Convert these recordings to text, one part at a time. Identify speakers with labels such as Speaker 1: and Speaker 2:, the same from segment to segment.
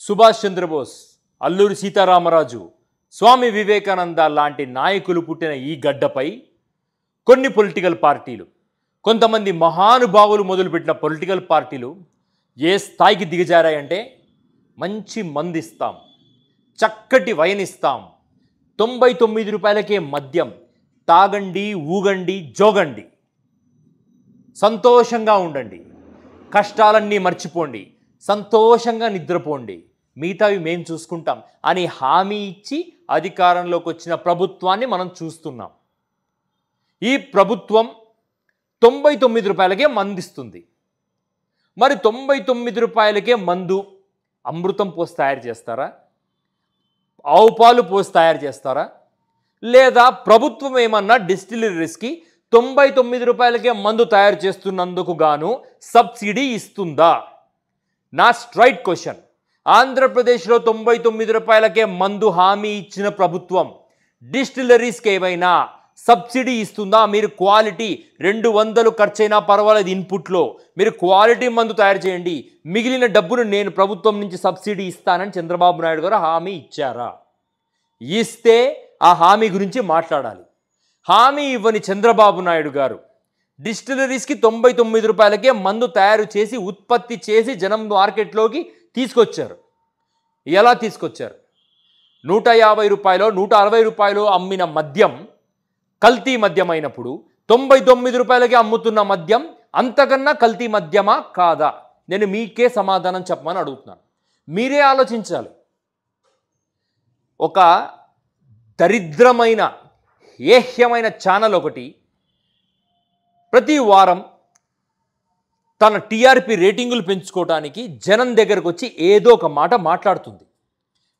Speaker 1: సుభాష్ చంద్రబోస్, అల్లూరి సీతారామరాజు, స్వామి వివేకానంద లాంటి నాయకులు పుట్టిన ఈ గడ్డపై కొన్ని పొలిటికల్ పార్టీలు, కొంతమంది మహానుభావులు మొదలుపెట్టిన పొలిటికల్ పార్టీలు ఏ స్థాయికి దిగజారాయంటే మంచి మందిస్తాం, చక్కటి వైన్ ఇస్తాం, 99 రూపాయలకే మద్యం, తాగండి, ఊగండి, జోగండి, సంతోషంగా ఉండండి, కష్టాలన్నీ మర్చిపోండి, సంతోషంగా నిద్రపోండి, మిగతావి మేము చూసుకుంటాం అని హామీ ఇచ్చి అధికారంలోకి వచ్చిన ప్రభుత్వాన్ని మనం చూస్తున్నాం. ఈ ప్రభుత్వం 99 రూపాయలకే మందిస్తుంది. మరి 99 రూపాయలకే మందు అమృతం పోసి తయారు చేస్తారా? ఆవు పాలు పోసి తయారు చేస్తారా? లేదా ప్రభుత్వం ఏమన్నా డిస్టిలరీస్కి 99 రూపాయలకే మందు తయారు చేస్తున్నందుకు గాను సబ్సిడీ ఇస్తుందా? నా స్ట్రైట్ క్వశ్చన్. ఆంధ్రప్రదేశ్లో 99 రూపాయలకే మందు హామీ ఇచ్చిన ప్రభుత్వం డిస్టిలరీస్కి ఏమైనా సబ్సిడీ ఇస్తుందా? మీరు క్వాలిటీ 200 ఖర్చైనా పర్వాలేదు, ఇన్పుట్లో మీరు క్వాలిటీ మందు తయారు చేయండి, మిగిలిన డబ్బును నేను ప్రభుత్వం నుంచి సబ్సిడీ ఇస్తానని చంద్రబాబు నాయుడు గారు హామీ ఇచ్చారా? ఇస్తే ఆ హామీ గురించి మాట్లాడాలి. హామీ ఇవ్వని చంద్రబాబు నాయుడు గారు డిస్టిలరీస్కి 99 రూపాయలకే మందు తయారు చేసి ఉత్పత్తి చేసి జనం మార్కెట్లోకి తీసుకొచ్చారు. ఎలా తీసుకొచ్చారు? 150 రూపాయలు 160 రూపాయలు అమ్మిన మద్యం కల్తీ మద్యం అయినప్పుడు 99 రూపాయలకే అమ్ముతున్న మద్యం అంతకన్నా కల్తీ మద్యమా కాదా? నేను మీకే సమాధానం చెప్పమని అడుగుతున్నాను. మీరే ఆలోచించాలి. ఒక దరిద్రమైన ఏహ్యమైన ఛానల్ ఒకటి ప్రతి వారం తన టీఆర్పీ రేటింగులు పెంచుకోవడానికి జనం దగ్గరకు వచ్చి ఏదో ఒక మాట మాట్లాడుతుంది.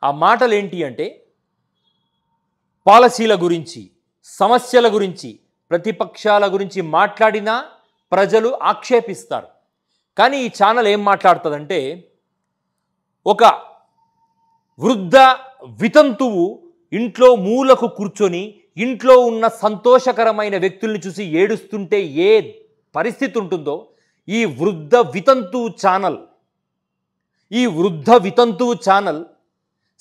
Speaker 1: ఆ మాటలు ఏంటి అంటే పాలసీల గురించి, సమస్యల గురించి, ప్రతిపక్షాల గురించి మాట్లాడినా ప్రజలు ఆక్షేపిస్తారు. కానీ ఈ ఛానల్ ఏం మాట్లాడుతుందంటే ఒక వృద్ధ వితంతువు ఇంట్లో మూలకు కూర్చొని ఇంట్లో ఉన్న సంతోషకరమైన వ్యక్తుల్ని చూసి ఏడుస్తుంటే ఏ పరిస్థితి ఉంటుందో ఈ వృద్ధ వితంతువు ఛానల్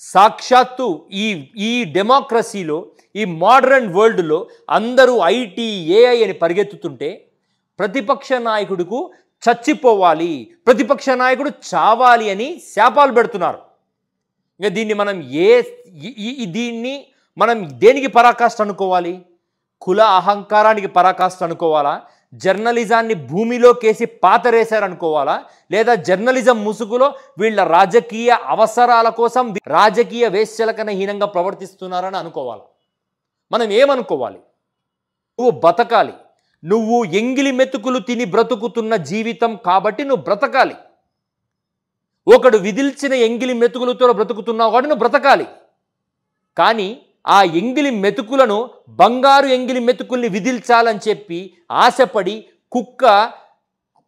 Speaker 1: సాక్షాత్తు ఈ డెమోక్రసీలో, ఈ మోడర్న్ వరల్డ్లో అందరూ ఐటీ ఏఐ అని పరిగెత్తుతుంటే ప్రతిపక్ష నాయకుడికు చచ్చిపోవాలి, ప్రతిపక్ష నాయకుడు చావాలి అని శాపాలు పెడుతున్నారు. ఇంకా దీన్ని మనం దేనికి పరాకాష్ఠ అనుకోవాలి? కుల అహంకారానికి పరాకాష్ఠ అనుకోవాలా? జర్నలిజాన్ని భూమిలోకేసి పాతరేశారనుకోవాలా? లేదా జర్నలిజం ముసుగులో వీళ్ళ రాజకీయ అవసరాల కోసం రాజకీయ వేశ్యలకన్నా హీనంగా ప్రవర్తిస్తున్నారని అనుకోవాలా? మనం ఏమనుకోవాలి? నువ్వు బతకాలి, నువ్వు ఎంగిలి మెతుకులు తిని బ్రతుకుతున్న జీవితం కాబట్టి నువ్వు బ్రతకాలి. ఒకడు విదిల్చిన ఎంగిలి మెతుకులతో బ్రతుకుతున్నావు కాబట్టి నువ్వు బ్రతకాలి. కానీ ఆ ఎంగిలి మెతుకులను, బంగారు ఎంగిలి మెతుకుల్ని విదిల్చాలని చెప్పి ఆశపడి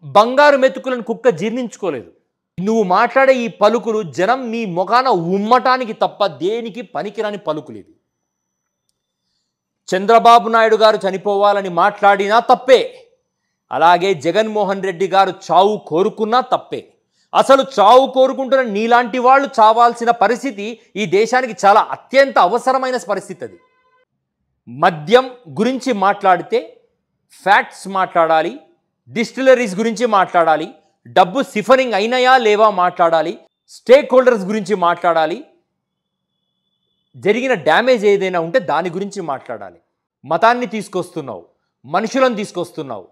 Speaker 1: బంగారు మెతుకులను కుక్క జీర్ణించుకోలేదు. నువ్వు మాట్లాడే ఈ పలుకులు జనం నీ ముఖాన ఉమ్మటానికి తప్ప దేనికి పనికిరాని పలుకులు ఇవి. చంద్రబాబు నాయుడు గారు చనిపోవాలని మాట్లాడినా తప్పే, అలాగే జగన్మోహన్ రెడ్డి గారు చావు కోరుకున్నా తప్పే. అసలు చావు కోరుకుంటున్న నీలాంటి వాళ్ళు చావాల్సిన పరిస్థితి ఈ దేశానికి చాలా అత్యంత అవసరమైన పరిస్థితి. అది మద్యం గురించి మాట్లాడితే ఫ్యాక్ట్స్ మాట్లాడాలి, డిస్టిలరీస్ గురించి మాట్లాడాలి, డబ్బు సిఫరింగ్ అయినాయా లేవా మాట్లాడాలి, స్టేక్ హోల్డర్స్ గురించి మాట్లాడాలి, జరిగిన డ్యామేజ్ ఏదైనా ఉంటే దాని గురించి మాట్లాడాలి. మతాన్ని తీసుకొస్తున్నావు, మనుషులను తీసుకొస్తున్నావు,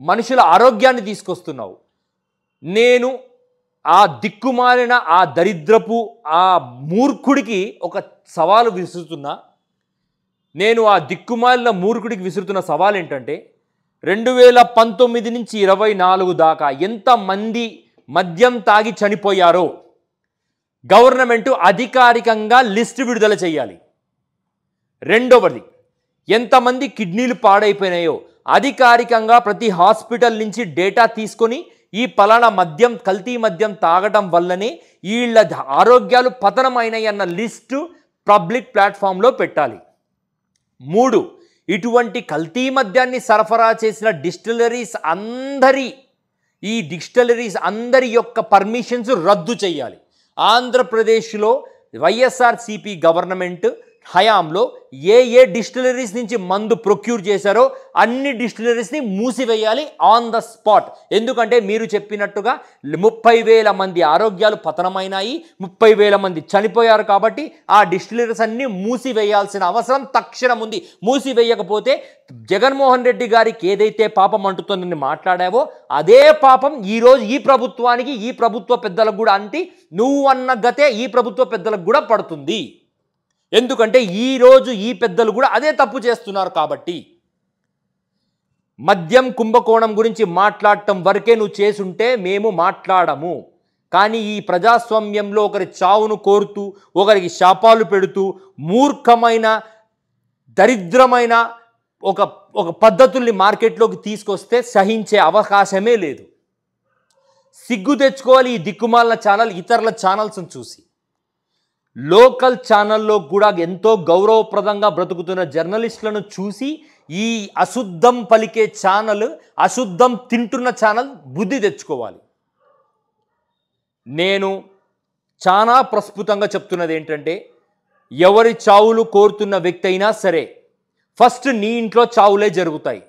Speaker 1: మనుషుల ఆరోగ్యాన్ని తీసుకొస్తున్నావు. నేను ఆ దిక్కుమాలిన ఆ దరిద్రపు ఆ మూర్ఖుడికి ఒక సవాలు విసురుతున్నా. నేను ఆ దిక్కుమాలిన మూర్ఖుడికి విసురుతున్న సవాల్ ఏంటంటే 2019 నుంచి 24 దాకా ఎంతమంది మద్యం తాగి చనిపోయారో గవర్నమెంట్ అధికారికంగా లిస్టు విడుదల చేయాలి. రెండవది, ఎంతమంది కిడ్నీలు పాడైపోయినాయో అధికారికంగా ప్రతి హాస్పిటల్ నుంచి డేటా తీసుకొని ఈ పలానా మద్యం, కల్తీ మద్యం తాగడం వల్లనే వీళ్ళ ఆరోగ్యాలు పతనమైనాయి అన్న లిస్టు పబ్లిక్ ప్లాట్ఫామ్లో పెట్టాలి. 3, ఇటువంటి కల్తీ మద్యాన్ని సరఫరా చేసిన డిస్టిలరీస్ అందరి యొక్క పర్మిషన్స్ రద్దు చేయాలి. ఆంధ్రప్రదేశ్లో వైఎస్ఆర్సీపీ గవర్నమెంట్ హయాంలో ఏ డిస్టిలరీస్ నుంచి మందు ప్రొక్యూర్ చేశారో అన్ని డిస్టిలరీస్ని మూసివేయాలి ఆన్ ద స్పాట్. ఎందుకంటే మీరు చెప్పినట్టుగా 30,000 మంది ఆరోగ్యాలు పతనమైనాయి, 30,000 మంది చనిపోయారు. కాబట్టి ఆ డిస్టిలరీస్ అన్ని మూసివేయాల్సిన అవసరం తక్షణం ఉంది. మూసివేయకపోతే జగన్మోహన్ రెడ్డి గారికి ఏదైతే పాపం అంటుతుందని మాట్లాడావో అదే పాపం ఈరోజు ఈ ప్రభుత్వానికి, ఈ ప్రభుత్వ పెద్దలకు కూడా అంటి నువ్వు అన్న గతే ఈ ప్రభుత్వ పెద్దలకు కూడా పడుతుంది. ఎందుకంటే ఈరోజు ఈ పెద్దలు కూడా అదే తప్పు చేస్తున్నారు. కాబట్టి మద్యం కుంభకోణం గురించి మాట్లాడటం వరకే నువ్వు చేసుంటే మేము మాట్లాడము. కానీ ఈ ప్రజాస్వామ్యంలో ఒకరి చావును కోరుతూ, ఒకరికి శాపాలు పెడుతూ, మూర్ఖమైన దరిద్రమైన ఒక పద్ధతుల్ని మార్కెట్లోకి తీసుకొస్తే సహించే అవకాశమే లేదు. సిగ్గు తెచ్చుకోవాలి ఈ దిక్కుమాలిన ఛానల్ ఇతరుల ఛానల్స్ని చూసి. లోకల్ ఛానల్లో కూడా ఎంతో గౌరవప్రదంగా బ్రతుకుతున్న జర్నలిస్టులను చూసి ఈ అశుద్ధం పలికే ఛానల్, అశుద్ధం తింటున్న ఛానల్ బుద్ధి తెచ్చుకోవాలి. నేను చాలా ప్రస్ఫుతంగా చెప్తున్నది ఏంటంటే, ఎవరి చావులు కోరుతున్న వ్యక్తి అయినా సరే ఫస్ట్ నీ ఇంట్లో చావులే జరుగుతాయి.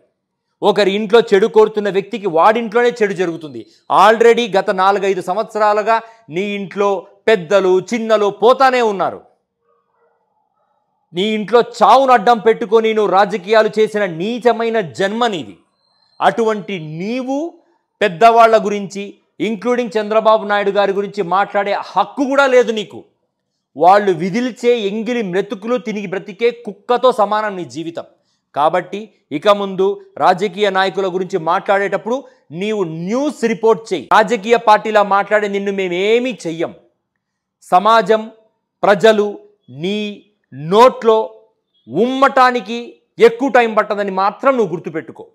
Speaker 1: ఒకరి ఇంట్లో చెడు కోరుతున్న వ్యక్తికి వాడింట్లోనే చెడు జరుగుతుంది. ఆల్రెడీ గత 4-5 సంవత్సరాలుగా నీ ఇంట్లో పెద్దలు చిన్నలు పోతానే ఉన్నారు. నీ ఇంట్లో చావును అడ్డం పెట్టుకొని నువ్వు రాజకీయాలు చేసిన నీచమైన జన్మ నీది. అటువంటి నీవు పెద్దవాళ్ల గురించి, ఇంక్లూడింగ్ చంద్రబాబు నాయుడు గారి గురించి మాట్లాడే హక్కు కూడా లేదు నీకు. వాళ్ళు విదిల్చే ఎంగిలి మెతుకులు తిరిగి బ్రతికే కుక్కతో సమానం నీ జీవితం. కాబట్టి ఇక ముందు రాజకీయ నాయకుల గురించి మాట్లాడేటప్పుడు నీవు న్యూస్ రిపోర్ట్ చేయి. రాజకీయ పార్టీలా మాట్లాడే నిన్ను మేమేమీ చెయ్యం. సమాజం, ప్రజలు నీ నోట్లో ఉమ్మటానికి ఎక్కువ టైం పట్టదని మాత్రం నువ్వు గుర్తుపెట్టుకో.